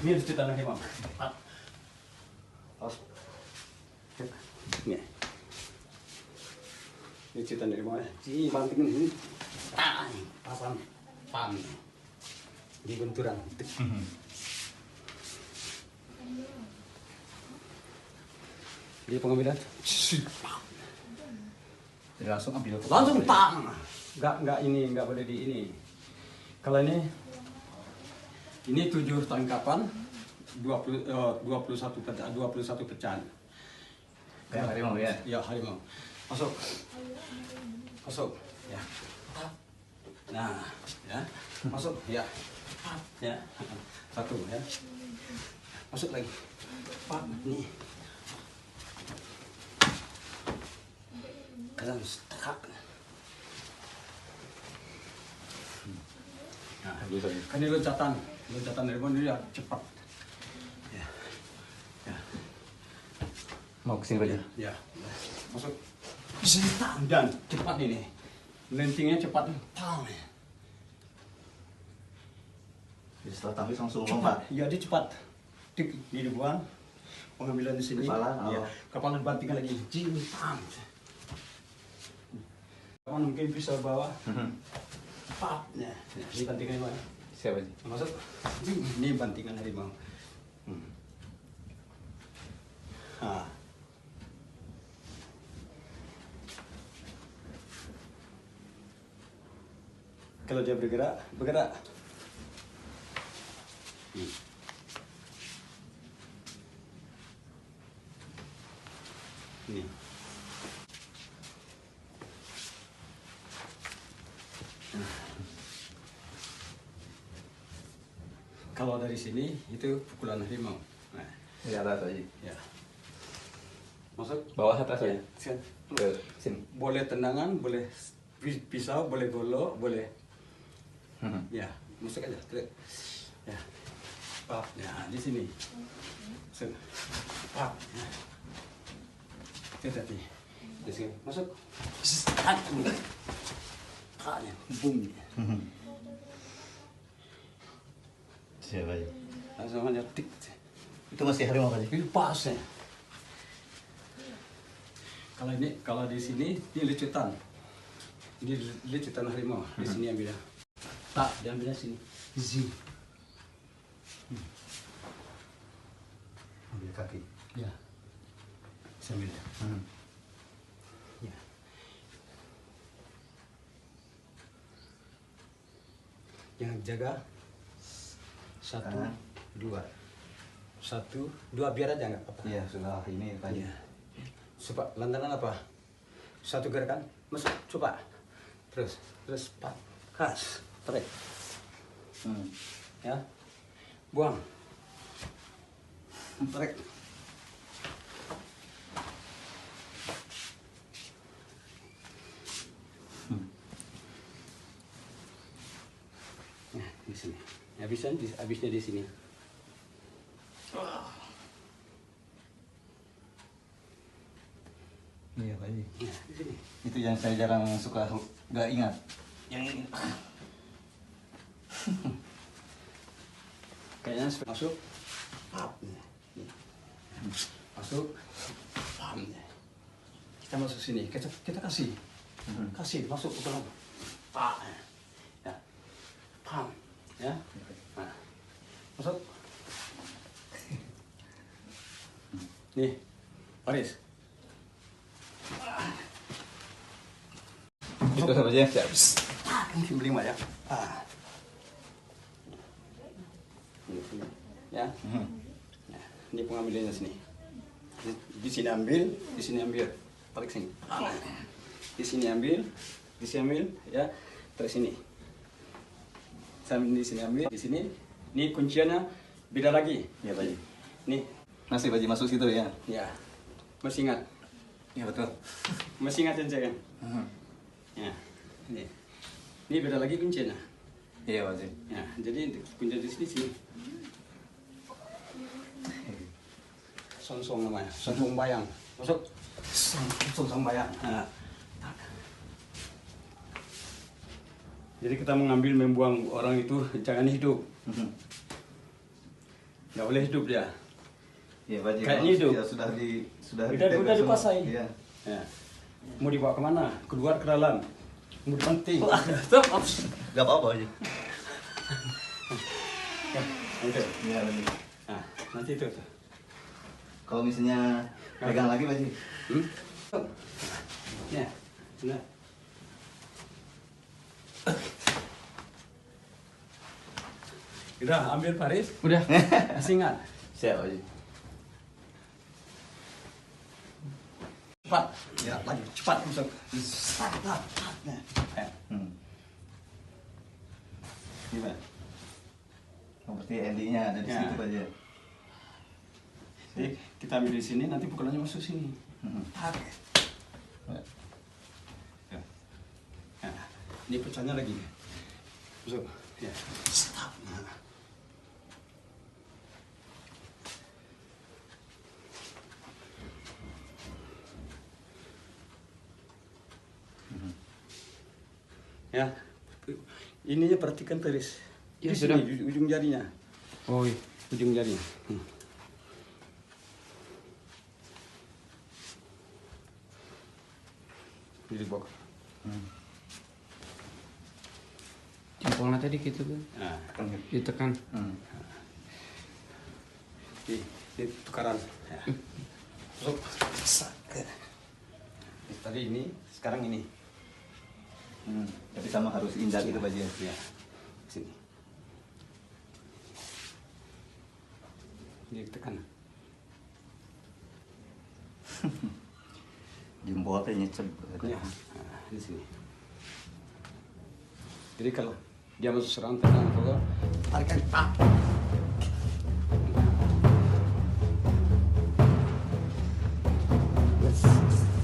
Ini harus ditanam harimau. Nih. Ini ditanam harimau. Ji banting ini. Papan. Pam. Di benturan. Jadi pengambilan. Jadi langsung ambil. Langsung pam. Enggak boleh di ini. Kalau ini 7 tangkapan 21 pecahan. Kayak harimau ya? Ya, harimau. Masuk. Ya. Nah, ya. Masuk, ya. Ya. Satu ya. Masuk lagi. Pak, nih. Kalian setak. Nah, kan ini loncatan harimau ini ya cepat. Ya. Ya. Mau kesini aja. Ya. Masuk. Dan cepat ini. Lentingnya cepat. Pam. Jadi setelah tampil langsung lompat. Ya, dia cepat. Dik, ini dibuang. Pengambilan di sini. Kepala, Ya. Kepala bantingkan lagi. Jim, pam. Kapan mungkin bisa bawa. Pap. Nah, ini bantingan mana? Siapa sih? Masuk. Ini bantingan harimau. Nah. Kalau dia bergerak. Ini. Kalau dari sini itu pukulan harimau. Nah, Di atas aja. ya. Masuk. Bawah atas aja. Sini. Ke sini. Boleh tendangan, boleh pisau, boleh golok, boleh. Ya, masuk aja. Ya. Pap. Ya, di sini. Pap. Ya. Hati-hati. Di sini. Masuk. Kaknya. Boom. Siapa aja? Langsung aja tik. Itu masih harimau aja. Ini pas ya. Kalau di sini ini lecutan. Ini lecutan harimau. Di sini ambilnya. Tak, diambilnya sini. Sini. Ambil kaki. Ya. Sambil. Ya. Yang jaga 1, 2. 1, 2 biar aja nggak apa-apa. Iya, sudah ini tadi. Iya. Coba lantaran apa? 1 gerakan, masuk, coba. Terus pat, kas, tarik. Ya. Buang. Tarik. Nah, di sini. Habisnya di sini. Iya, Pak Haji. Nah, di sini. Itu yang saya jarang suka nggak ingat. Yang ini. Kayaknya masuk. Pap. Masuk. Pam. Kita masuk sini. Kita kasih. Kasih masuk ke dalam. Pak. Ya. Pam. Ya. Nah. Masuk. Nih. Paris. Itu apa aja? Siap. Ini beli ya. Ya. Nah, ini pengambilannya sini. Di sini ambil, di sini ambil. Tarik sini. Di sini ambil, ya. Tarik sini. Sambil di sini ambil, di sini. Ini kunciannya beda lagi. Iya, Pak Haji. Nih, Masih Pak Haji masuk situ ya? ya. Masih ingat? Iya, betul. Masih ingat kan? Ya. Ini beda lagi kuncinya. Iya, Pak Haji. Ya, jadi kunci di sini. Songsong namanya, songsong bayang. Masuk. Songsong bayang. Nah. Jadi kita mengambil membuang orang itu jangan hidup. Nggak boleh hidup dia. Iya, Pak Haji. Kayaknya Kalau hidup. ya, sudah Udah semua. dikuasai. Iya. Ya. Mau dibawa kemana? Keluar ke dalam. Mau dipenting. Gak apa-apa aja. Itu. Iya, Pak Haji. Nah, nanti itu. Kalau misalnya pegang lagi, Pak Haji. Ya, benar. Udah, ambil Paris. Udah. Masih ingat? Siap, Pak Haji. Cepat. Ya, lagi cepat masuk. Cepat. Nah. Gimana? Oh, berarti endingnya ada di Ya. situ, Pak Haji. Jadi kita ambil di sini, nanti pukulannya masuk sini. Oke. Ya. Nah, ini pecahnya lagi. Masuk. Ya. Stop. Nah. Ya, ininya perhatikan Teris. Ya, Di sudah. sini, ujung jarinya. Oh iya. Ujung jarinya. Jadi bok. Jempolnya tadi gitu kan. Nah, Ditekan. di tukaran. Ya. Masuk. Tadi ini, sekarang ini. Tapi sama harus indah gitu, Pak Haji. Ya, sini. Ditekan. Jempolnya nyecep. Ya, nah, di sini. Jadi kalau dia masuk serang tenang, kalau tarikan pak.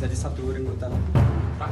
Jadi satu ringbutan. Pak.